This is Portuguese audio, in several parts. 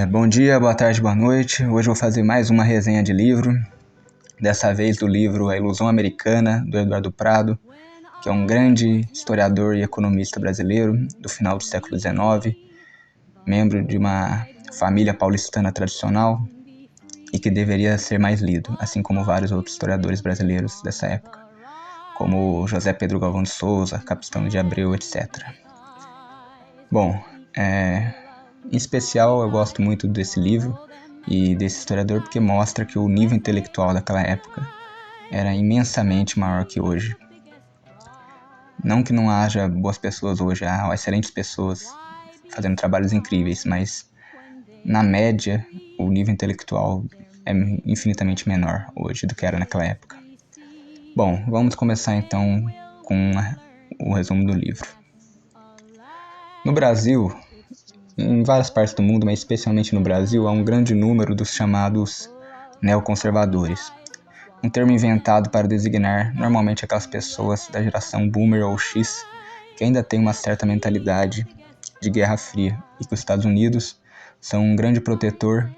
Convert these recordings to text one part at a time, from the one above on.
Bom dia, boa tarde, boa noite. Hoje eu vou fazer mais uma resenha de livro, dessa vez do livro A Ilusão Americana, do Eduardo Prado, que é um grande historiador e economista brasileiro do final do século XIX, membro de uma família paulistana tradicional e que deveria ser mais lido, assim como vários outros historiadores brasileiros dessa época, como José Pedro Galvão de Souza, Capitão de Abreu, etc. Bom, em especial eu gosto muito desse livro e desse historiador porque mostra que o nível intelectual daquela época era imensamente maior que hoje. Não que não haja boas pessoas hoje, há excelentes pessoas fazendo trabalhos incríveis, mas na média o nível intelectual é infinitamente menor hoje do que era naquela época. Bom, vamos começar então com o resumo do livro. No Brasil, em várias partes do mundo, mas especialmente no Brasil, há um grande número dos chamados neoconservadores, um termo inventado para designar normalmente aquelas pessoas da geração Boomer ou X que ainda têm uma certa mentalidade de Guerra Fria e que os Estados Unidos são um grande protetor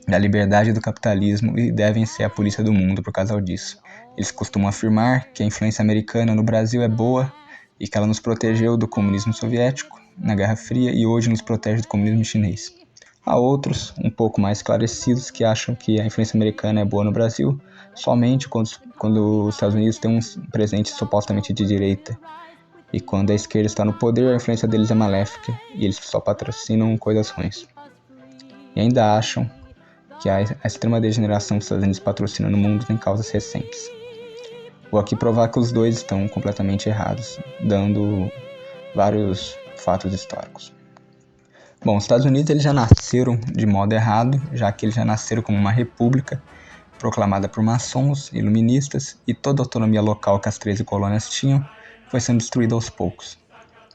da liberdade e do capitalismo e devem ser a polícia do mundo por causa disso. Eles costumam afirmar que a influência americana no Brasil é boa e que ela nos protegeu do comunismo soviético na Guerra Fria e hoje nos protege do comunismo chinês. Há outros, um pouco mais esclarecidos, que acham que a influência americana é boa no Brasil somente quando os Estados Unidos têm um presidente supostamente de direita. E quando a esquerda está no poder, a influência deles é maléfica e eles só patrocinam coisas ruins. E ainda acham que a extrema degeneração que os Estados Unidos patrocinam no mundo tem causas recentes. Vou aqui provar que os dois estão completamente errados, dando vários fatos históricos. Bom, os Estados Unidos eles já nasceram de modo errado, já que eles já nasceram como uma república proclamada por maçons, iluministas, e toda a autonomia local que as 13 colônias tinham foi sendo destruída aos poucos.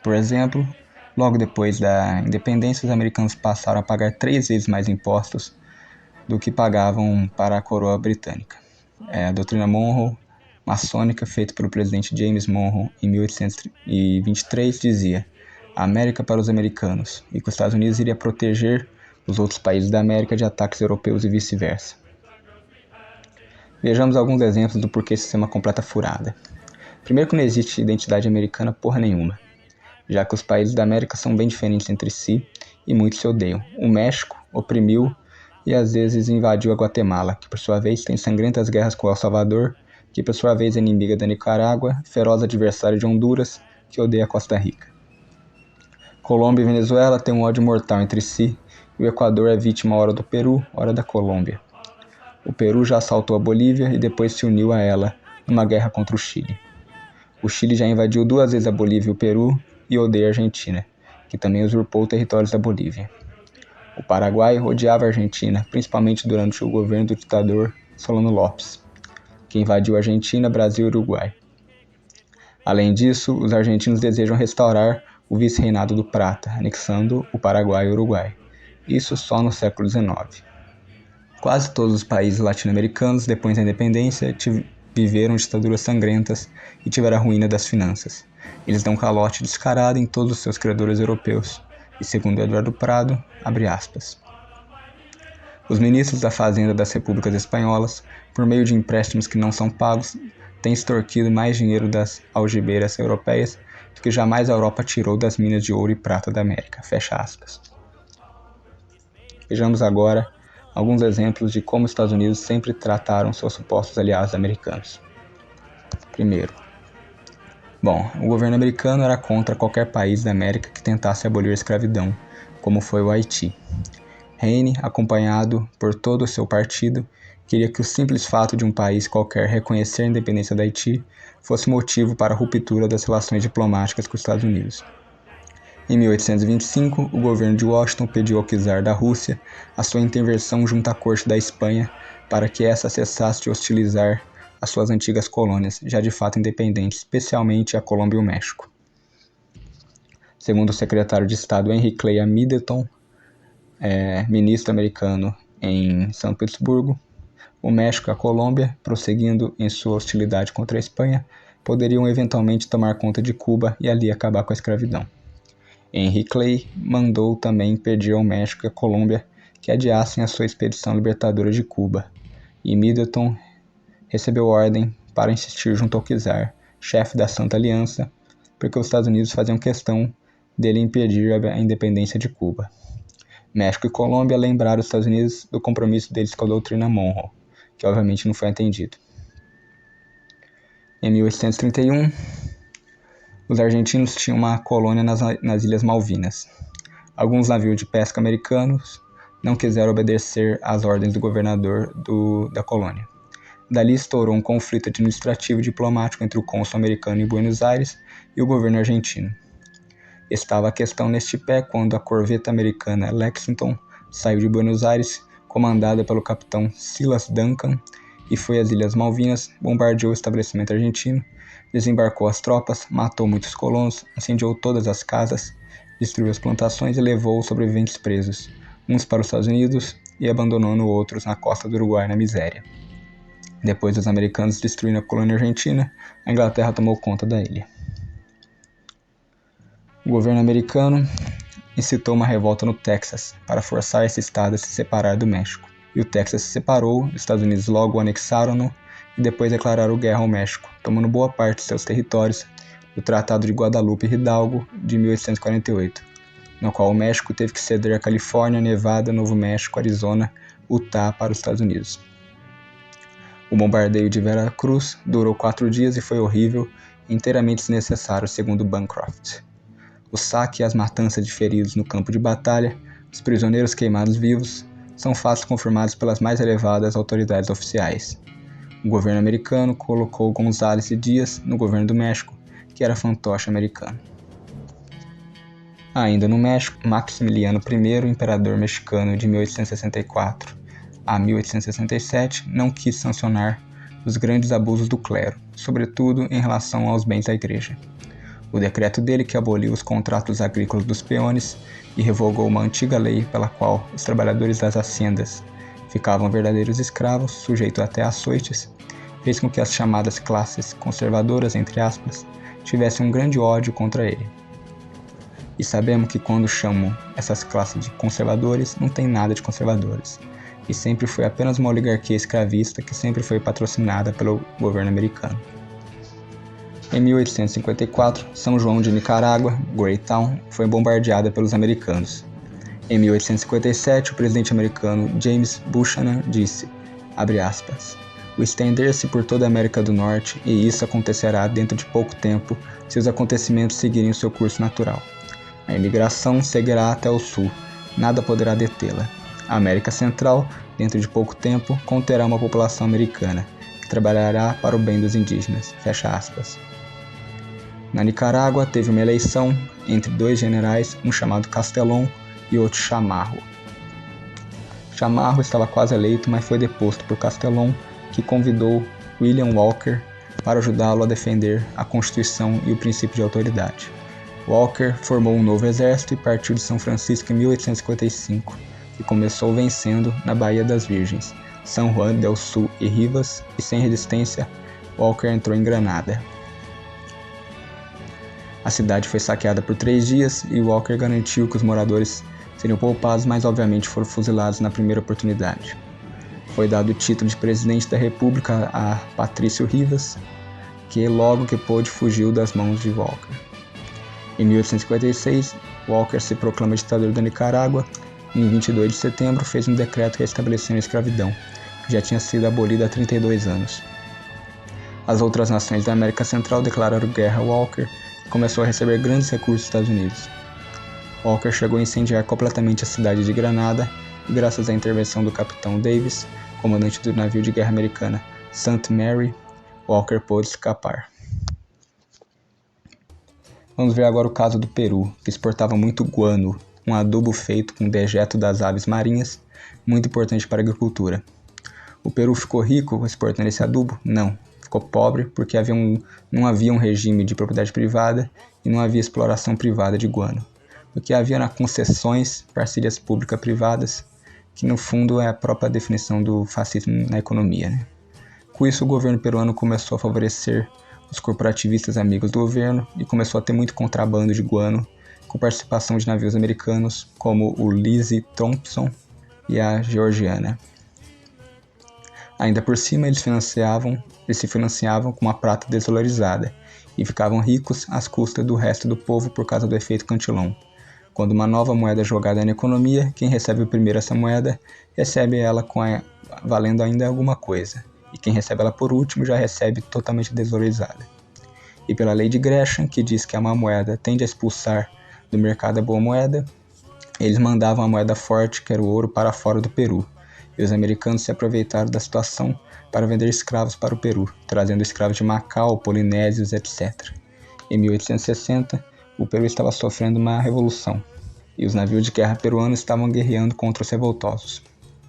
Por exemplo, logo depois da independência, os americanos passaram a pagar 3 vezes mais impostos do que pagavam para a coroa britânica. A doutrina Monroe, maçônica, feita pelo presidente James Monroe em 1823, dizia: a América para os americanos, e que os Estados Unidos iria proteger os outros países da América de ataques europeus e vice-versa. Vejamos alguns exemplos do porquê isso é uma completa furada. Primeiro que não existe identidade americana porra nenhuma, já que os países da América são bem diferentes entre si e muitos se odeiam. O México oprimiu e às vezes invadiu a Guatemala, que por sua vez tem sangrentas guerras com El Salvador, que por sua vez é inimiga da Nicarágua, feroz adversário de Honduras, que odeia a Costa Rica. Colômbia e Venezuela têm um ódio mortal entre si, e o Equador é vítima ora do Peru, ora da Colômbia. O Peru já assaltou a Bolívia e depois se uniu a ela numa guerra contra o Chile. O Chile já invadiu 2 vezes a Bolívia e o Peru e odeia a Argentina, que também usurpou territórios da Bolívia. O Paraguai odiava a Argentina, principalmente durante o governo do ditador Solano Lopes, que invadiu a Argentina, Brasil e Uruguai. Além disso, os argentinos desejam restaurar o vice-reinado do Prata, anexando o Paraguai e o Uruguai. Isso só no século XIX. Quase todos os países latino-americanos, depois da independência, viveram ditaduras sangrentas e tiveram a ruína das finanças. Eles dão calote descarado em todos os seus credores europeus. E segundo Eduardo Prado, abre aspas, os ministros da Fazenda das Repúblicas Espanholas, por meio de empréstimos que não são pagos, têm extorquido mais dinheiro das algibeiras europeias do que jamais a Europa tirou das minas de ouro e prata da América. Fecha aspas. Vejamos agora alguns exemplos de como os Estados Unidos sempre trataram seus supostos aliados americanos. Primeiro, o governo americano era contra qualquer país da América que tentasse abolir a escravidão, como foi o Haiti. Hayne, acompanhado por todo o seu partido, queria que o simples fato de um país qualquer reconhecer a independência do Haiti fosse motivo para a ruptura das relações diplomáticas com os Estados Unidos. Em 1825, o governo de Washington pediu ao czar da Rússia a sua intervenção junto à corte da Espanha para que essa cessasse de hostilizar as suas antigas colônias, já de fato independentes, especialmente a Colômbia e o México. Segundo o secretário de Estado Henry Clay Middleton, ministro americano em São Petersburgo, o México e a Colômbia, prosseguindo em sua hostilidade contra a Espanha, poderiam eventualmente tomar conta de Cuba e ali acabar com a escravidão. Henry Clay mandou também pedir ao México e à Colômbia que adiassem a sua expedição libertadora de Cuba, e Middleton recebeu ordem para insistir junto ao czar, chefe da Santa Aliança, porque os Estados Unidos faziam questão dele impedir a independência de Cuba. México e Colômbia lembraram os Estados Unidos do compromisso deles com a doutrina Monroe, que obviamente não foi atendido. Em 1831, os argentinos tinham uma colônia nas Ilhas Malvinas. Alguns navios de pesca americanos não quiseram obedecer às ordens do governador da colônia. Dali estourou um conflito administrativo e diplomático entre o cônsul americano em Buenos Aires e o governo argentino. Estava a questão neste pé quando a corveta americana Lexington saiu de Buenos Aires, comandada pelo capitão Silas Duncan, e foi às Ilhas Malvinas, bombardeou o estabelecimento argentino, desembarcou as tropas, matou muitos colonos, incendiou todas as casas, destruiu as plantações e levou os sobreviventes presos, uns para os Estados Unidos e abandonando outros na costa do Uruguai na miséria. Depois dos americanos destruindo a colônia argentina, a Inglaterra tomou conta da ilha. O governo americano incitou uma revolta no Texas para forçar esse estado a se separar do México. E o Texas se separou, os Estados Unidos logo anexaram-no e depois declararam guerra ao México, tomando boa parte de seus territórios do Tratado de Guadalupe Hidalgo de 1848, no qual o México teve que ceder a Califórnia, Nevada, Novo México, Arizona, Utah para os Estados Unidos. O bombardeio de Veracruz durou 4 dias e foi horrível e inteiramente desnecessário, segundo Bancroft. O saque e as matanças de feridos no campo de batalha, os prisioneiros queimados vivos, são fatos confirmados pelas mais elevadas autoridades oficiais. O governo americano colocou González e Dias no governo do México, que era fantoche americano. Ainda no México, Maximiliano I, imperador mexicano de 1864 a 1867, não quis sancionar os grandes abusos do clero, sobretudo em relação aos bens da igreja. O decreto dele que aboliu os contratos agrícolas dos peões e revogou uma antiga lei pela qual os trabalhadores das haciendas ficavam verdadeiros escravos, sujeitos até a açoites, fez com que as chamadas classes conservadoras, entre aspas, tivessem um grande ódio contra ele. E sabemos que quando chamam essas classes de conservadores, não tem nada de conservadores, e sempre foi apenas uma oligarquia escravista que sempre foi patrocinada pelo governo americano. Em 1854, São João de Nicarágua, Greytown, foi bombardeada pelos americanos. Em 1857, o presidente americano James Buchanan disse, abre aspas, o estender-se por toda a América do Norte, e isso acontecerá dentro de pouco tempo se os acontecimentos seguirem o seu curso natural. A imigração seguirá até o sul, nada poderá detê-la. A América Central, dentro de pouco tempo, conterá uma população americana, que trabalhará para o bem dos indígenas. Fecha aspas. Na Nicarágua, teve uma eleição entre 2 generais, um chamado Castelón e outro Chamarro. Chamarro estava quase eleito, mas foi deposto por Castelón, que convidou William Walker para ajudá-lo a defender a Constituição e o princípio de autoridade. Walker formou um novo exército e partiu de São Francisco em 1855, e começou vencendo na Baía das Virgens, São Juan del Sul e Rivas, e sem resistência, Walker entrou em Granada. A cidade foi saqueada por 3 dias e Walker garantiu que os moradores seriam poupados, mas obviamente foram fuzilados na primeira oportunidade. Foi dado o título de presidente da República a Patrício Rivas, que logo que pôde fugiu das mãos de Walker. Em 1856, Walker se proclama ditador da Nicarágua e em 22 de setembro fez um decreto restabelecendo a escravidão, que já tinha sido abolida há 32 anos. As outras nações da América Central declararam guerra a Walker e começou a receber grandes recursos dos Estados Unidos. Walker chegou a incendiar completamente a cidade de Granada e, graças à intervenção do capitão Davis, comandante do navio de guerra americana St. Mary, Walker pôde escapar. Vamos ver agora o caso do Peru, que exportava muito guano, um adubo feito com dejeto das aves marinhas, muito importante para a agricultura. O Peru ficou rico exportando esse adubo? Não. Ficou pobre porque não havia um regime de propriedade privada e não havia exploração privada de guano. O que havia eram concessões, parcerias público-privadas, que no fundo é a própria definição do fascismo na economia, né? Com isso, o governo peruano começou a favorecer os corporativistas amigos do governo e começou a ter muito contrabando de guano, com participação de navios americanos como o Lizzie Thompson e a georgiana. Ainda por cima, eles se financiavam com uma prata desvalorizada e ficavam ricos às custas do resto do povo por causa do efeito Cantillon. Quando uma nova moeda é jogada na economia, quem recebe primeiro essa moeda, recebe ela valendo ainda alguma coisa, e quem recebe ela por último já recebe totalmente desvalorizada. E pela lei de Gresham, que diz que a má moeda tende a expulsar do mercado a boa moeda, eles mandavam a moeda forte, que era o ouro, para fora do Peru, e os americanos se aproveitaram da situação para vender escravos para o Peru, trazendo escravos de Macau, polinésios, etc. Em 1860, o Peru estava sofrendo uma revolução, e os navios de guerra peruanos estavam guerreando contra os revoltosos.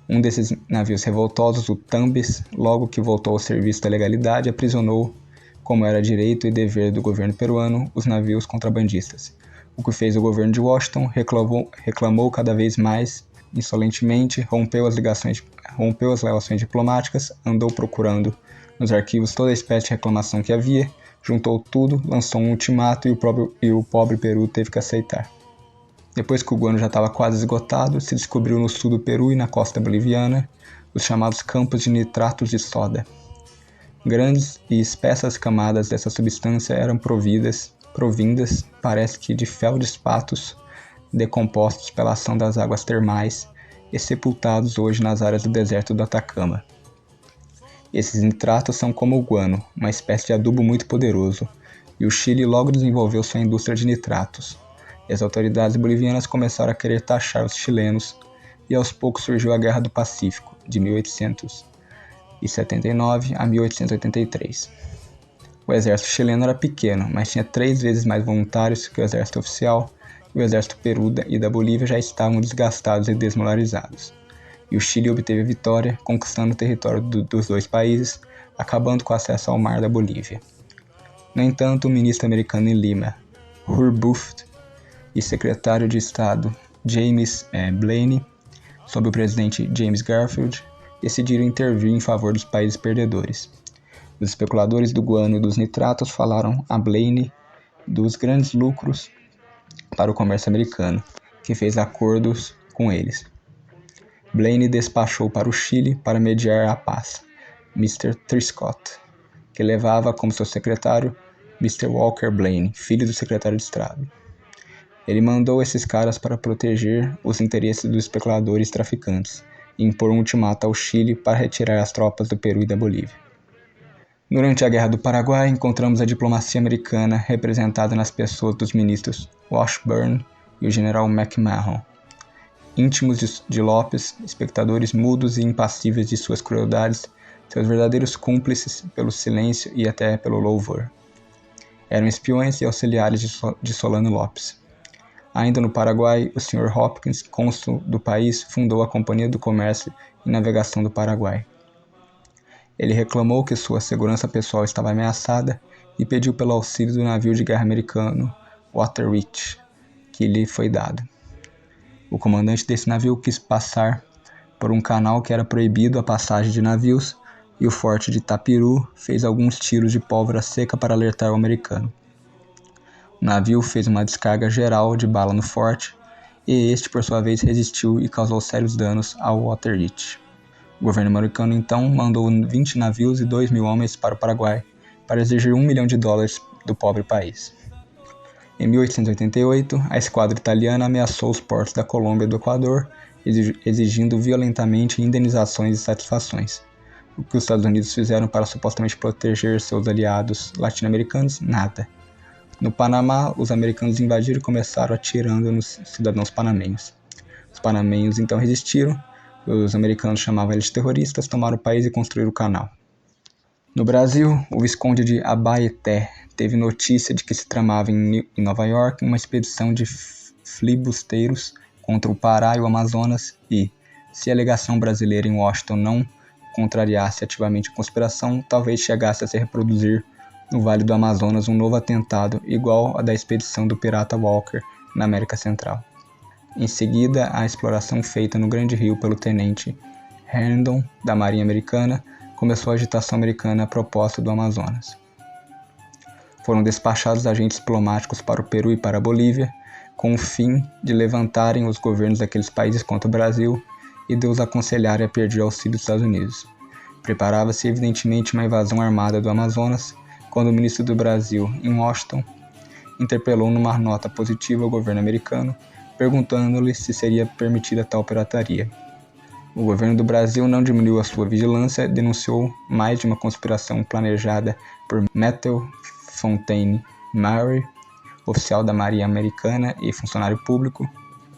Um desses navios revoltosos, o Tumbes, logo que voltou ao serviço da legalidade, aprisionou, como era direito e dever do governo peruano, os navios contrabandistas. O que fez o governo de Washington reclamou cada vez mais insolentemente, rompeu as relações diplomáticas, andou procurando nos arquivos toda a espécie de reclamação que havia, juntou tudo, lançou um ultimato e o pobre Peru teve que aceitar. Depois que o guano já estava quase esgotado, se descobriu no sul do Peru e na costa boliviana os chamados campos de nitratos de soda. Grandes e espessas camadas dessa substância eram provindas, parece que de feldespatos decompostos pela ação das águas termais e sepultados hoje nas áreas do deserto do Atacama. Esses nitratos são como o guano, uma espécie de adubo muito poderoso, e o Chile logo desenvolveu sua indústria de nitratos. E as autoridades bolivianas começaram a querer taxar os chilenos, e aos poucos surgiu a Guerra do Pacífico, de 1879 a 1883. O exército chileno era pequeno, mas tinha 3 vezes mais voluntários que o exército oficial, e o exército Peru e da Bolívia já estavam desgastados e desmoralizados. E o Chile obteve a vitória, conquistando o território dos dois países, acabando com o acesso ao mar da Bolívia. No entanto, o ministro americano em Lima, Hurlbut, e secretário de Estado James Blaine, sob o presidente James Garfield, decidiram intervir em favor dos países perdedores. Os especuladores do guano e dos nitratos falaram a Blaine dos grandes lucros para o comércio americano, que fez acordos com eles. Blaine despachou para o Chile para mediar a paz Mr. Truscott, que levava como seu secretário Mr. Walker Blaine, filho do secretário de Estado. Ele mandou esses caras para proteger os interesses dos especuladores e traficantes e impor um ultimato ao Chile para retirar as tropas do Peru e da Bolívia. Durante a Guerra do Paraguai, encontramos a diplomacia americana representada nas pessoas dos ministros Washburn e o general McMahon, íntimos de Lopes, espectadores mudos e impassíveis de suas crueldades, seus verdadeiros cúmplices pelo silêncio e até pelo louvor. Eram espiões e auxiliares de Solano Lopes. Ainda no Paraguai, o Sr. Hopkins, cônsul do país, fundou a Companhia do Comércio e Navegação do Paraguai. Ele reclamou que sua segurança pessoal estava ameaçada e pediu pelo auxílio do navio de guerra americano Waterwitch, que lhe foi dado. O comandante desse navio quis passar por um canal que era proibido a passagem de navios e o forte de Tapiru fez alguns tiros de pólvora seca para alertar o americano. O navio fez uma descarga geral de bala no forte e este, por sua vez, resistiu e causou sérios danos ao Waterwitch. O governo americano então mandou 20 navios e 2.000 homens para o Paraguai para exigir $1 milhão do pobre país. Em 1888, a esquadra italiana ameaçou os portos da Colômbia e do Equador, exigindo violentamente indenizações e satisfações. O que os Estados Unidos fizeram para supostamente proteger seus aliados latino-americanos? Nada. No Panamá, os americanos invadiram e começaram atirando nos cidadãos panamenhos. Os panamenhos então resistiram, os americanos chamavam eles de terroristas, tomaram o país e construíram o canal. No Brasil, o Visconde de Abaeté teve notícia de que se tramava em Nova York uma expedição de filibusteiros contra o Pará e o Amazonas e, se a legação brasileira em Washington não contrariasse ativamente a conspiração, talvez chegasse a se reproduzir no Vale do Amazonas um novo atentado igual ao da expedição do pirata Walker na América Central. Em seguida, a exploração feita no Grande Rio pelo tenente Herndon da Marinha Americana começou a agitação americana a propósito do Amazonas. Foram despachados agentes diplomáticos para o Peru e para a Bolívia, com o fim de levantarem os governos daqueles países contra o Brasil e Deus aconselhara a pedir auxílio dos Estados Unidos. Preparava-se evidentemente uma invasão armada do Amazonas, quando o ministro do Brasil, em Washington, interpelou numa nota positiva ao governo americano, perguntando-lhe se seria permitida tal pirataria. O governo do Brasil não diminuiu a sua vigilância e denunciou mais de uma conspiração planejada por Matthew Fontaine Maury, oficial da Marinha Americana e funcionário público,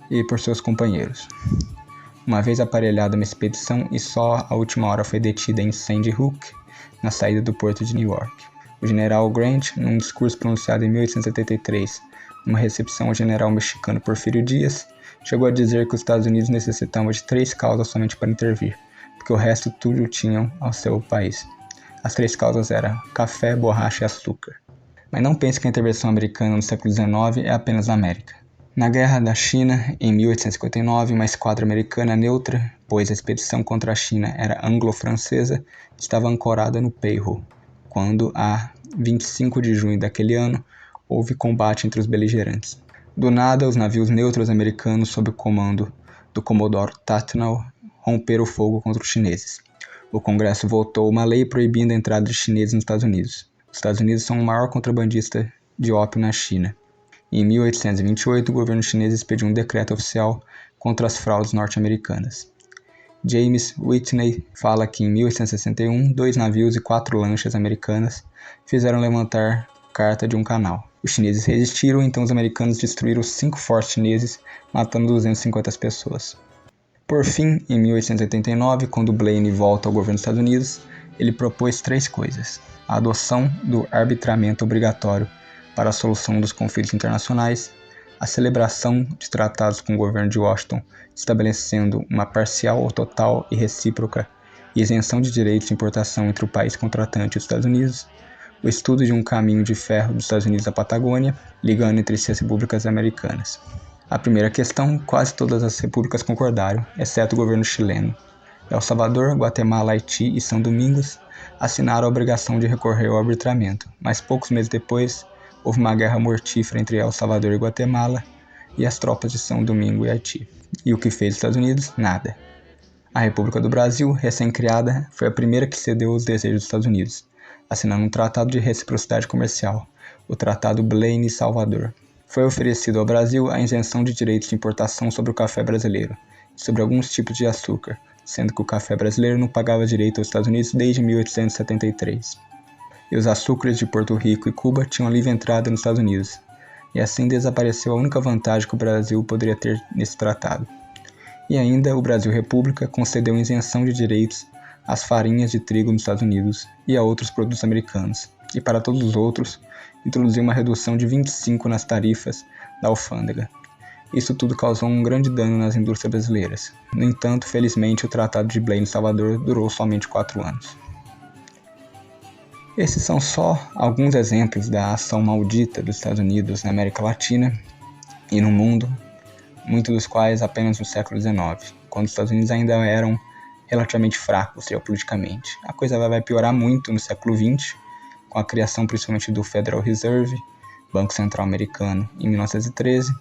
e por seus companheiros. Uma vez aparelhada uma expedição e só à última hora foi detida em Sandy Hook, na saída do porto de New York. O general Grant, num discurso pronunciado em 1873, numa recepção ao general mexicano Porfirio Díaz, chegou a dizer que os Estados Unidos necessitavam de 3 causas somente para intervir, porque o resto tudo tinham ao seu país. As 3 causas eram café, borracha e açúcar. Mas não pense que a intervenção americana no século XIX é apenas na América. Na Guerra da China, em 1859, uma esquadra americana neutra, pois a expedição contra a China era anglo-francesa, estava ancorada no Peiro, quando, a 25 de junho daquele ano, houve combate entre os beligerantes. Do nada, os navios neutros americanos, sob o comando do Comodoro Tatnall, romperam o fogo contra os chineses. O Congresso votou uma lei proibindo a entrada de chineses nos Estados Unidos. Os Estados Unidos são o maior contrabandista de ópio na China. Em 1828, o governo chinês expediu um decreto oficial contra as fraudes norte-americanas. James Whitney fala que em 1861, 2 navios e 4 lanchas americanas fizeram levantar carta de um canal. Os chineses resistiram, então os americanos destruíram 5 fortes chineses, matando 250 pessoas. Por fim, em 1889, quando Blaine volta ao governo dos Estados Unidos, ele propôs 3 coisas: a adoção do arbitramento obrigatório para a solução dos conflitos internacionais, a celebração de tratados com o governo de Washington, estabelecendo uma parcial ou total e recíproca isenção de direitos de importação entre o país contratante e os Estados Unidos, o estudo de um caminho de ferro dos Estados Unidos à Patagônia, ligando entre si as repúblicas americanas. A primeira questão, quase todas as repúblicas concordaram, exceto o governo chileno. El Salvador, Guatemala, Haiti e São Domingos assinaram a obrigação de recorrer ao arbitramento, mas poucos meses depois houve uma guerra mortífera entre El Salvador e Guatemala e as tropas de São Domingo e Haiti. E o que fez os Estados Unidos? Nada. A República do Brasil, recém-criada, foi a primeira que cedeu aos desejos dos Estados Unidos, assinando um tratado de reciprocidade comercial, o Tratado Blaine-Salvador. Foi oferecido ao Brasil a isenção de direitos de importação sobre o café brasileiro e sobre alguns tipos de açúcar, sendo que o café brasileiro não pagava direito aos Estados Unidos desde 1873. E os açúcares de Porto Rico e Cuba tinham livre entrada nos Estados Unidos, e assim desapareceu a única vantagem que o Brasil poderia ter nesse tratado. E ainda o Brasil República concedeu isenção de direitos às farinhas de trigo nos Estados Unidos e a outros produtos americanos, e para todos os outros, introduziu uma redução de 25% nas tarifas da alfândega. Isso tudo causou um grande dano nas indústrias brasileiras. No entanto, felizmente, o Tratado de Blaine-Salvador durou somente 4 anos. Esses são só alguns exemplos da ação maldita dos Estados Unidos na América Latina e no mundo, muitos dos quais apenas no século XIX, quando os Estados Unidos ainda eram relativamente fracos geopoliticamente. A coisa vai piorar muito no século XX, com a criação principalmente do Federal Reserve, Banco Central Americano, em 1913,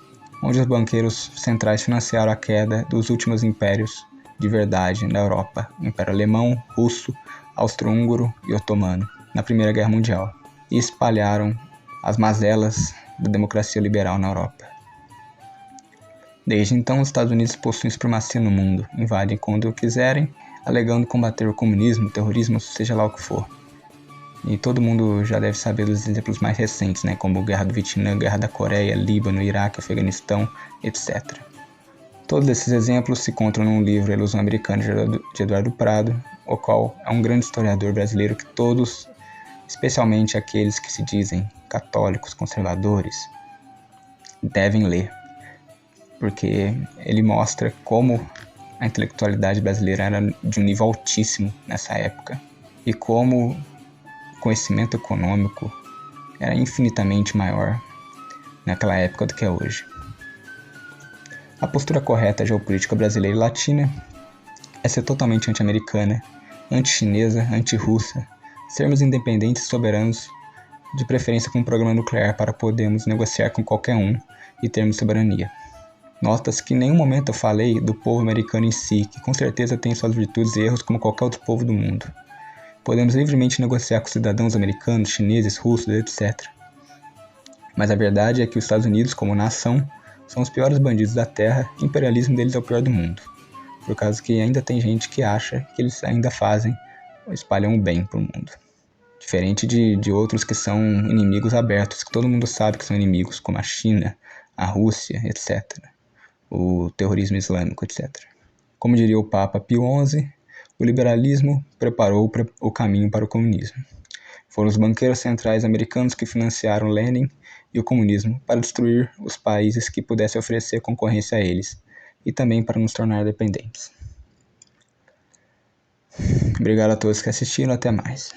onde os banqueiros centrais financiaram a queda dos últimos impérios de verdade na Europa, o Império Alemão, Russo, Austro-Húngaro e Otomano, na Primeira Guerra Mundial, e espalharam as mazelas da democracia liberal na Europa. Desde então, os Estados Unidos possuem supremacia no mundo, invadem quando quiserem, alegando combater o comunismo, o terrorismo, seja lá o que for. E todo mundo já deve saber dos exemplos mais recentes, como a Guerra do Vietnã, Guerra da Coreia, Líbano, Iraque, Afeganistão, etc. Todos esses exemplos se encontram num livro, A Ilusão Americana, de Eduardo Prado, o qual é um grande historiador brasileiro que todos, especialmente aqueles que se dizem católicos, conservadores, devem ler, porque ele mostra como a intelectualidade brasileira era de um nível altíssimo nessa época e como o conhecimento econômico era infinitamente maior naquela época do que é hoje. A postura correta geopolítica brasileira e latina é ser totalmente anti-americana, anti-chinesa, anti-russa, sermos independentes e soberanos, de preferência com um programa nuclear para podermos negociar com qualquer um e termos soberania. Nota-se que em nenhum momento eu falei do povo americano em si, que com certeza tem suas virtudes e erros como qualquer outro povo do mundo. Podemos livremente negociar com cidadãos americanos, chineses, russos, etc. Mas a verdade é que os Estados Unidos, como nação, são os piores bandidos da Terra e o imperialismo deles é o pior do mundo. Por causa que ainda tem gente que acha que eles ainda fazem ou espalham o bem pro mundo. Diferente de outros que são inimigos abertos, que todo mundo sabe que são inimigos, como a China, a Rússia, etc. O terrorismo islâmico, etc. Como diria o Papa Pio XI, o liberalismo preparou o caminho para o comunismo. Foram os banqueiros centrais americanos que financiaram Lenin e o comunismo para destruir os países que pudessem oferecer concorrência a eles e também para nos tornar dependentes. Obrigado a todos que assistiram, até mais.